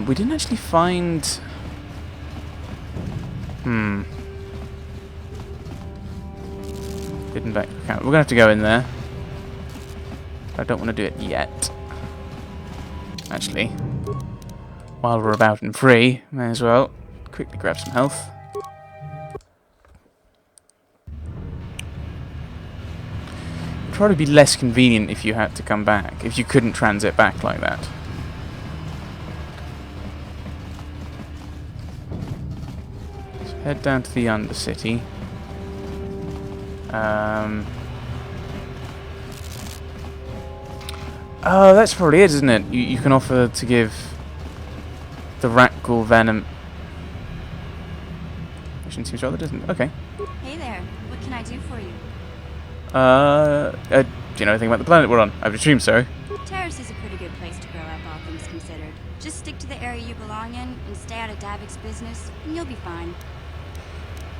We didn't actually find... Hidden back account. We're going to have to go in there. I don't want to do it yet. Actually, while we're about and free, may as well quickly grab some health. It'd probably be less convenient if you had to come back, if you couldn't transit back like that. So head down to the Undercity. Oh, that's probably it, isn't it? You can offer to give the rat ghoul venom. Mission seems rather, doesn't it? Okay. Hey there. What can I do for you? Do you know anything about the planet we're on? I would assume so. Terrace is a pretty good place to grow up, all things considered. Just stick to the area you belong in and stay out of Davik's business, and you'll be fine.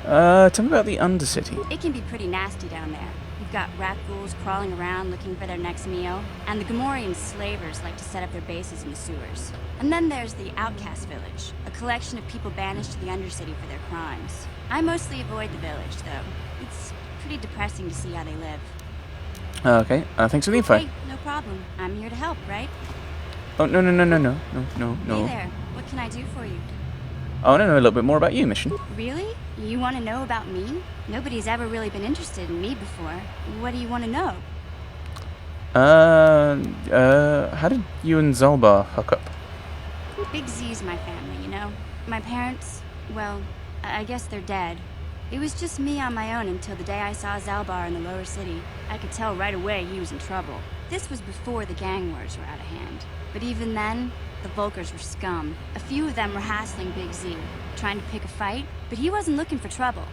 Tell me about the Undercity. It can be pretty nasty down there. You've got rat ghouls crawling around looking for their next meal, and the Gamorrean slavers like to set up their bases in the sewers. And then there's the Outcast Village, a collection of people banished to the Undercity for their crimes. I mostly avoid the village, though. It's pretty depressing to see how they live. Okay, thanks for the info. Hey, no problem. I'm here to help, right? Oh, no. Hey there. What can I do for you? Oh, no, a little bit more about you, Mission. Really? You want to know about me? Nobody's ever really been interested in me before. What do you want to know? How did you and Zalbar hook up? Big Z's my family, you know? My parents, well, I guess they're dead. It was just me on my own until the day I saw Zalbar in the lower city. I could tell right away he was in trouble. This was before the gang wars were out of hand. But even then, the Volkers were scum. A few of them were hassling Big Z, trying to pick a fight, but he wasn't looking for trouble.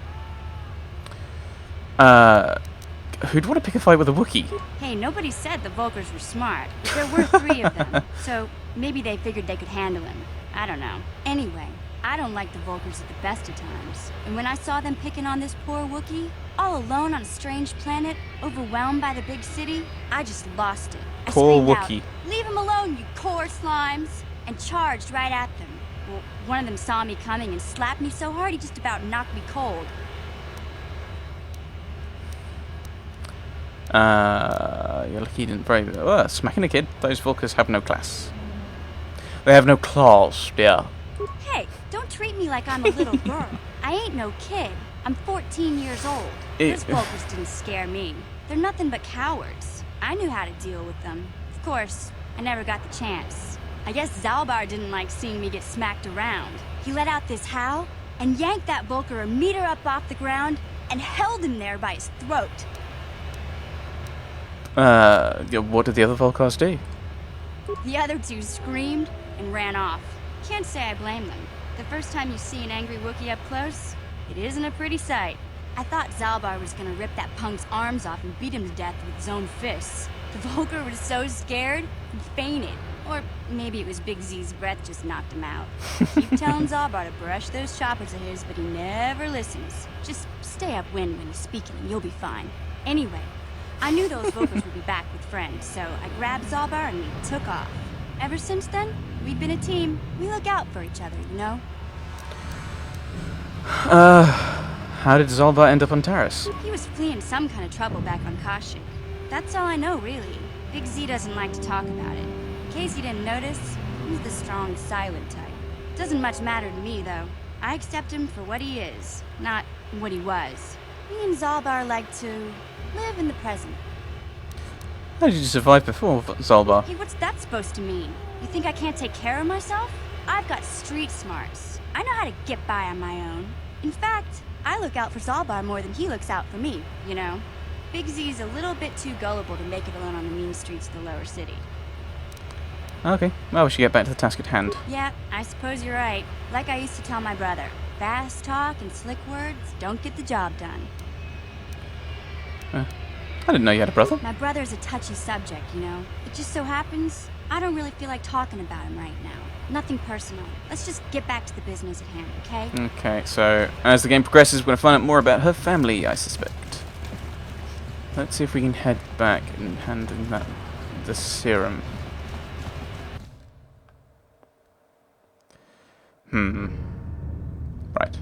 Who'd want to pick a fight with a Wookiee? Hey, nobody said the Volkers were smart, but there were 3 of them, so maybe they figured they could handle him. I don't know. Anyway, I don't like the Volkers at the best of times. And when I saw them picking on this poor Wookiee, all alone on a strange planet, overwhelmed by the big city, I just lost it. I Poor screamed Wookiee. out, "Leave him alone, you core slimes!" and charged right at them. Well, one of them saw me coming and slapped me so hard he just about knocked me cold. You're lucky you didn't break it. Oh, smacking a kid. Those Volkers have no class. They have no claws, dear. Hey, don't treat me like I'm a little girl. I ain't no kid. I'm 14 years old. Those Volkers didn't scare me. They're nothing but cowards. I knew how to deal with them. Of course, I never got the chance. I guess Zalbar didn't like seeing me get smacked around. He let out this howl and yanked that Volker a meter up off the ground and held him there by his throat. What did the other Volkars do? The other 2 screamed and ran off. Can't say I blame them. The first time you see an angry Wookiee up close, it isn't a pretty sight. I thought Zalbar was gonna rip that punk's arms off and beat him to death with his own fists. The Volker was so scared, he fainted. Or maybe it was Big Z's breath just knocked him out. Keep telling Zalbar to brush those choppers of his, but he never listens. Just stay upwind when he's speaking and you'll be fine. Anyway, I knew those Volkers would be back with friends, so I grabbed Zalbar and we took off. Ever since then, we've been a team. We look out for each other, you know? How did Zalbar end up on Taris? He was fleeing some kind of trouble back on Kashyyyk. That's all I know, really. Big Z doesn't like to talk about it. In case you didn't notice, he's the strong, silent type. Doesn't much matter to me, though. I accept him for what he is, not what he was. Me and Zalbar like to live in the present. How did you survive before Zalbar? Hey, what's that supposed to mean? You think I can't take care of myself? I've got street smarts. I know how to get by on my own. In fact, I look out for Zalbar more than he looks out for me, you know? Big Z's a little bit too gullible to make it alone on the mean streets of the lower city. Okay, well, we should get back to the task at hand. Yeah, I suppose you're right. Like I used to tell my brother, fast talk and slick words don't get the job done. I didn't know you had a brother. My brother's a touchy subject, you know? It just so happens, I don't really feel like talking about him right now. Nothing personal. Let's just get back to the business at hand, okay? Okay, so as the game progresses, we're going to find out more about her family, I suspect. Let's see if we can head back and hand in the serum. Right.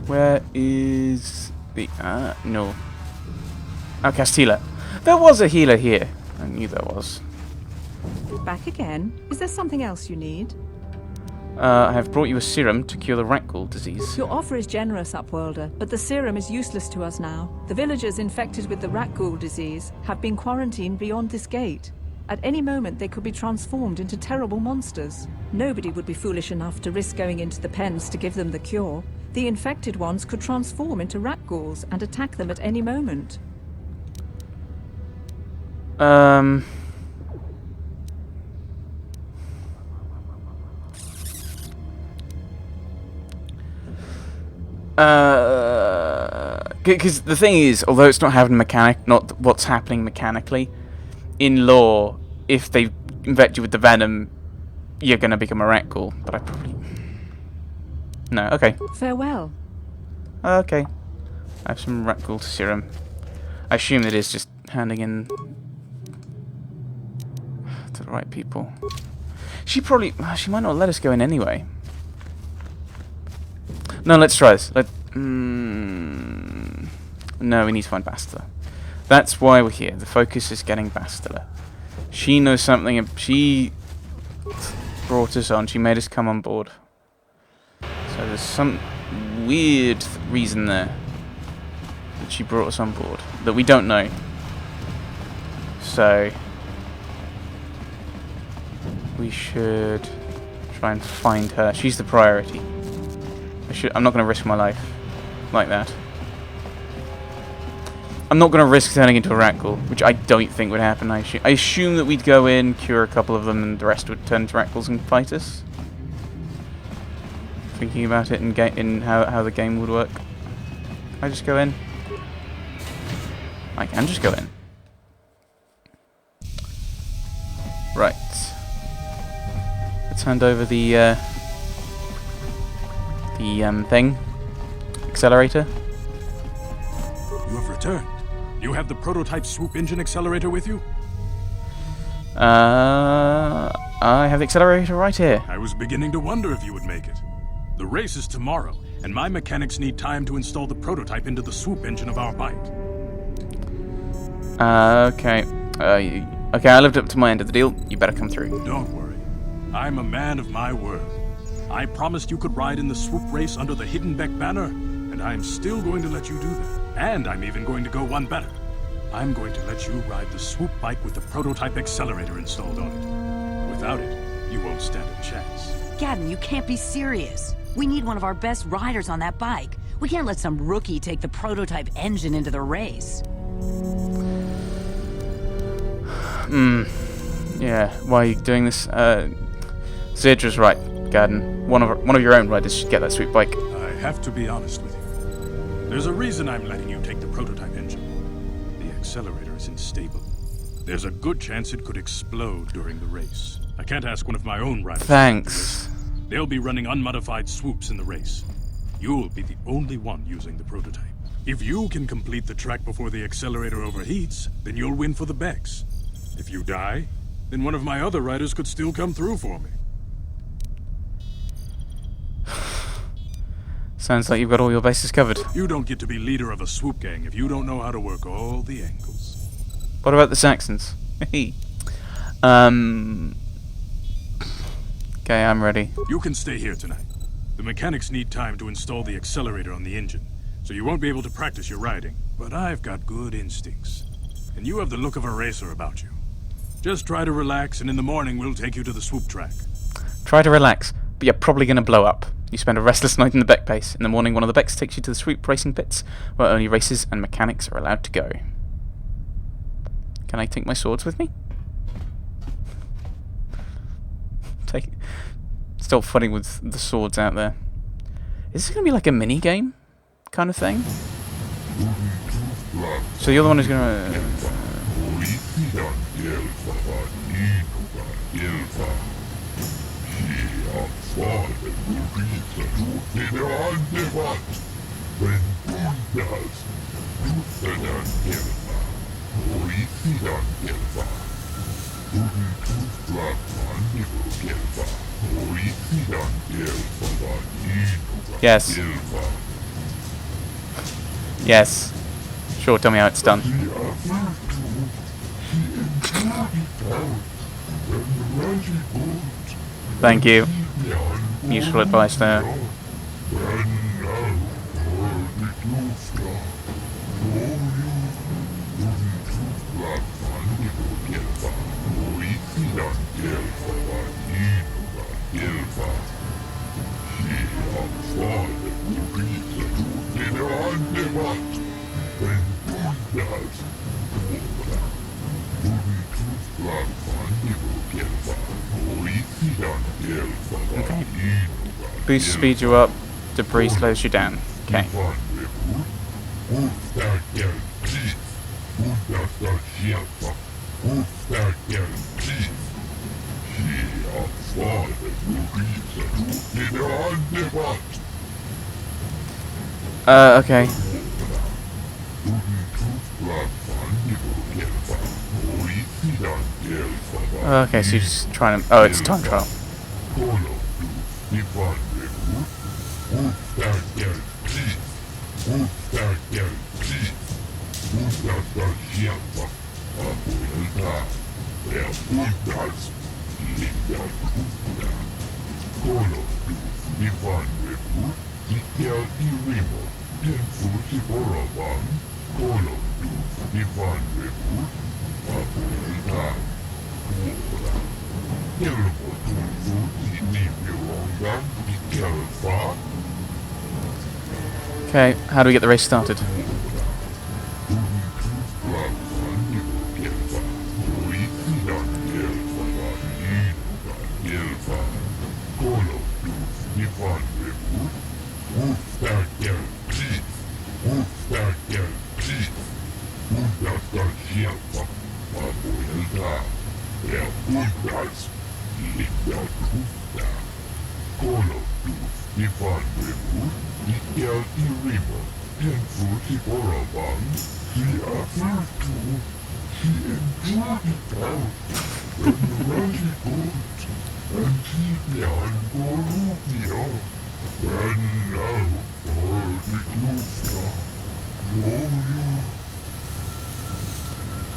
Where is the... no. Outcast healer. There was a healer here. I knew there was. Back again? Is there something else you need? I have brought you a serum to cure the rat ghoul disease. Your offer is generous, Upworlder, but the serum is useless to us now. The villagers infected with the rat ghoul disease have been quarantined beyond this gate. At any moment, they could be transformed into terrible monsters. Nobody would be foolish enough to risk going into the pens to give them the cure. The infected ones could transform into rat ghouls and attack them at any moment. Because the thing is, although it's not what's happening mechanically, in lore, if they infect you with the venom, you're gonna become a rat ghoul. But I probably... No, okay. Farewell. Okay. I have some rat ghoul serum. I assume it is just handing in to the right people. She might not let us go in anyway. No, let's try this. No, we need to find Bastila. That's why we're here. The focus is getting Bastila. She knows something. She brought us on. She made us come on board. So there's some weird reason there that she brought us on board that we don't know. So we should try and find her. She's the priority. I'm not going to risk my life like that. I'm not going to risk turning into a rat ghoul, which I don't think would happen. I assume that we'd go in, cure a couple of them, and the rest would turn into rat ghouls and fight us. Thinking about it in how the game would work. Can I just go in? I can just go in. Right. Let's hand over the thing. Accelerator. You have returned. You have the prototype swoop engine accelerator with you? I have the accelerator right here. I was beginning to wonder if you would make it. The race is tomorrow, and my mechanics need time to install the prototype into the swoop engine of our bike. Okay. Okay, I lived up to my end of the deal. You better come through. Don't worry. I'm a man of my word. I promised you could ride in the swoop race under the Hidden Beck banner, and I'm still going to let you do that. And I'm even going to go one better. I'm going to let you ride the swoop bike with the prototype accelerator installed on it. Without it, you won't stand a chance. Gadden, you can't be serious. We need one of our best riders on that bike. We can't let some rookie take the prototype engine into the race. Yeah, why are you doing this? Zidra's right, Gadden. One of your own riders should get that sweet bike. I have to be honest with you. There's a reason I'm letting you take the prototype engine. The accelerator is unstable. There's a good chance it could explode during the race. I can't ask one of my own riders. Thanks. They'll be running unmodified swoops in the race. You'll be the only one using the prototype. If you can complete the track before the accelerator overheats, then you'll win for the Becks. If you die, then one of my other riders could still come through for me. Sounds like you've got all your bases covered. You don't get to be leader of a swoop gang if you don't know how to work all the angles. What about the Saxons? Okay, I'm ready. You can stay here tonight. The mechanics need time to install the accelerator on the engine, so you won't be able to practice your riding. But I've got good instincts, and you have the look of a racer about you. Just try to relax, and in the morning we'll take you to the swoop track. Try to relax, but you're probably going to blow up. You spend a restless night in the Beck base. In the morning, one of the Becks takes you to the swoop racing pits, where only racers and mechanics are allowed to go. Can I take my swords with me? Still funny with the swords out there. Is this going to be like a mini game kind of thing? So you're the one who's going to... Yes. Yes. Sure, tell me how it's done. Thank you. Useful advice there. Okay. Boost speed you up, debris slows you down. Okay. Okay. Okay, so you're just trying to... Oh, it's time trial. Okay, how do we get the race started?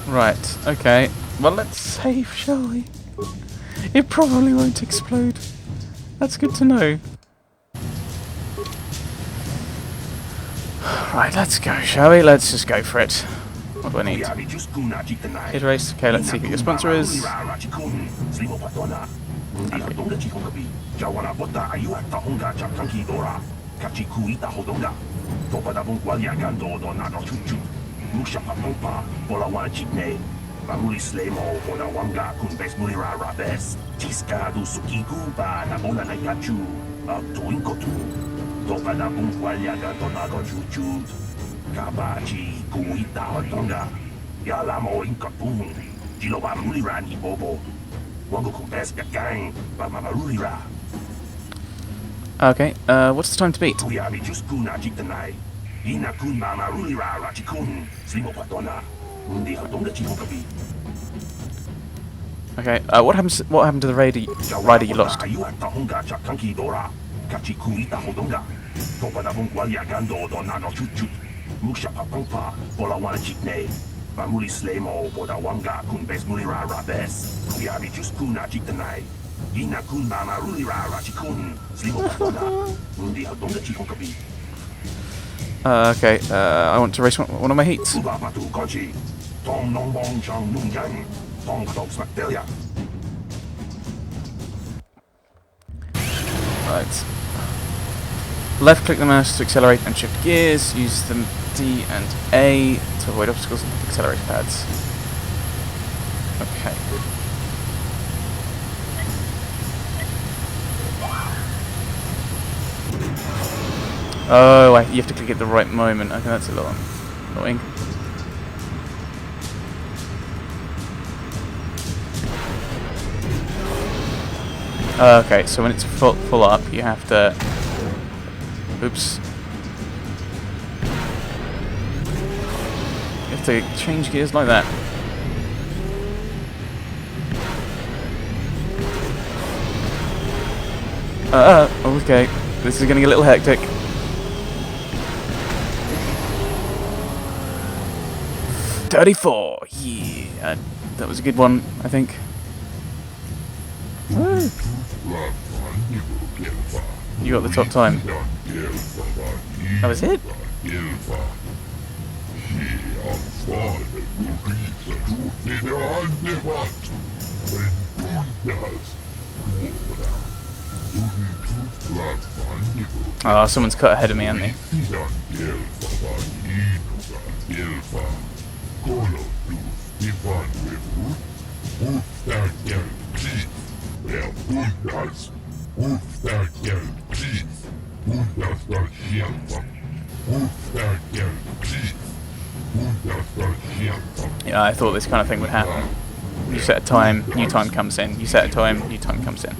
Right, okay. Well, let's save, shall we? It probably won't explode. That's good to know. Right, let's go, shall we? Let's just go for it. What do I need? Hit race. Okay, let's see who your sponsor is. Okay, what's the time to beat? Okay, what happened to the rider you lost? Okay, I want to race one of my heats. Right. Left click the mouse to accelerate and shift gears. Use the D and A to avoid obstacles and the accelerator pads. Okay. Oh, you have to click at the right moment. Okay, that's a little annoying. Okay, so when it's full up, you have to... Oops. You have to change gears like that. Okay. This is getting a little hectic. $34. Yeah, that was a good one, I think. Woo. You got the top time. That was it? Oh, someone's cut ahead of me, haven't they? Yeah, I thought this kind of thing would happen. You set a time, new time comes in. You set a time, new time comes in.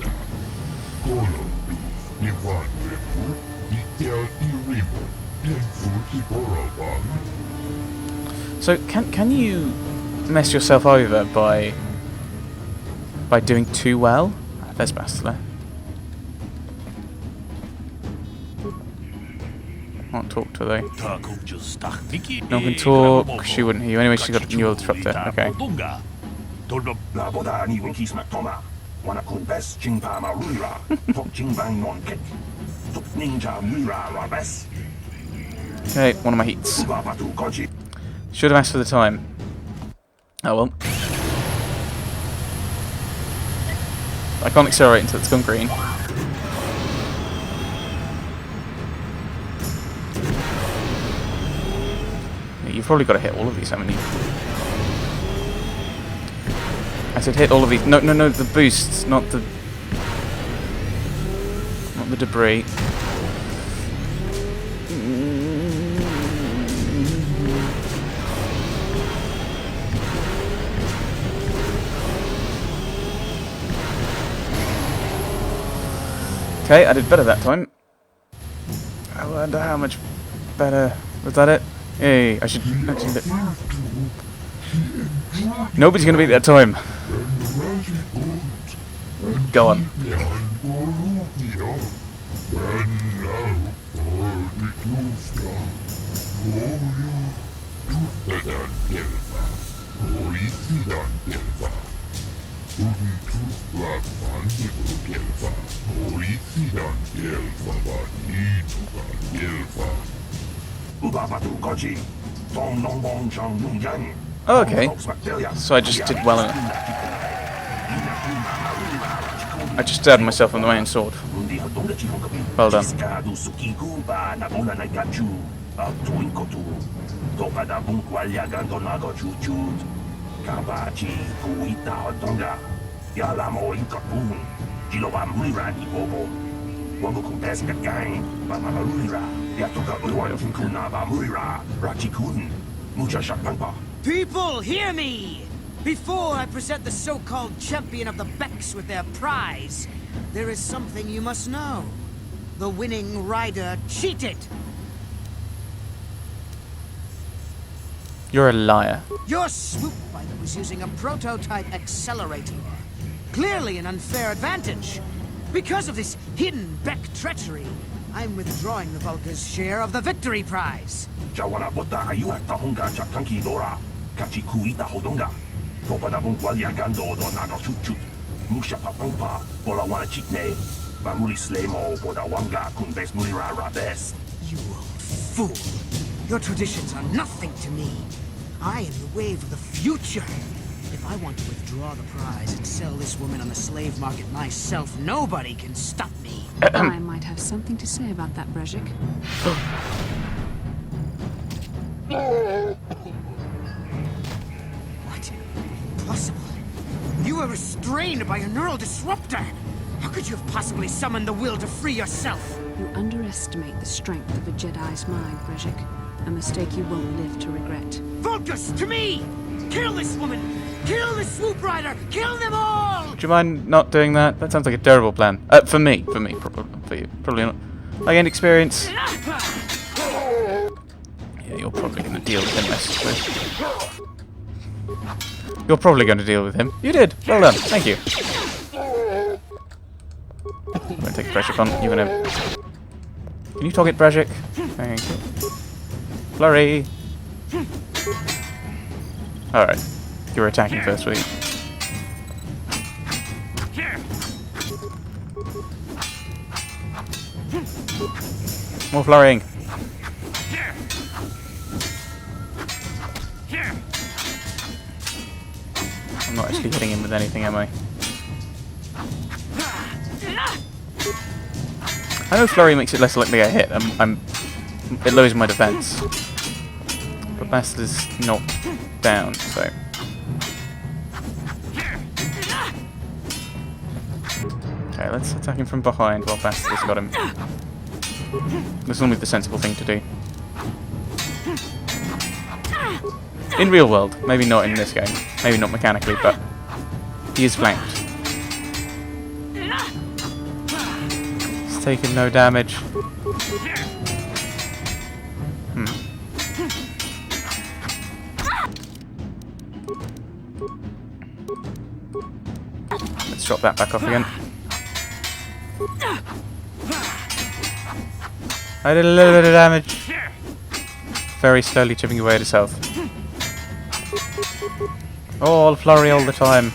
So can you mess yourself over by doing too well? There's Bastila. Can't talk to her though. No one can talk. She wouldn't hear you. Anyway, she got a new disruptor. Okay. Okay, one of my heats. Should have asked for the time. Oh well. I can't accelerate until it's gone green. You've probably got to hit all of these, haven't you? I said hit all of these. No, the boosts, not the debris. Okay, I did better that time. I wonder how much better. Was that it? Hey, I should actually... Nobody's going to beat that time. Go on. Oh, okay. So I just did well enough. I just stabbed myself on the way and sword. Well done. People, hear me! Before I present the so-called champion of the Becks with their prize, there is something you must know. The winning rider cheated! You're a liar. Your swoop bike was using a prototype accelerator. Clearly an unfair advantage. Because of this hidden Beck treachery, I'm withdrawing the Vulca's share of the victory prize. You old fool. Your traditions are nothing to me. I am the wave of the future. If I want to withdraw the prize and sell this woman on the slave market myself, nobody can stop me. I might have something to say about that, Brejik. What? Impossible. You were restrained by a neural disruptor. How could you have possibly summoned the will to free yourself? You underestimate the strength of a Jedi's mind, Brejik. A mistake you won't live to regret. Focus to me! Kill this woman! Kill the swoop rider! Kill them all! Do you mind not doing that? That sounds like a terrible plan. For me, probably for you, probably not. I gained experience. Yeah, you're probably going to deal with him, basically. You're probably going to deal with him. You did. Well done. Thank you. I'm gonna take Brejik on. You're gonna... Can you target Brejik? Thank you. Flurry! Alright. You're attacking first, sweet. More flurrying! I'm not actually hitting him with anything, am I? I know flurry makes it less likely I hit. It lowers my defense. But Bastard is not down, so... Okay, let's attack him from behind while Bastard has got him. This will be the sensible thing to do. In real world, maybe not in this game. Maybe not mechanically, but he is flanked. He's taken no damage. Let's drop that back off again. I did a little bit of damage. Very slowly chipping away at his health. All flurry all the time.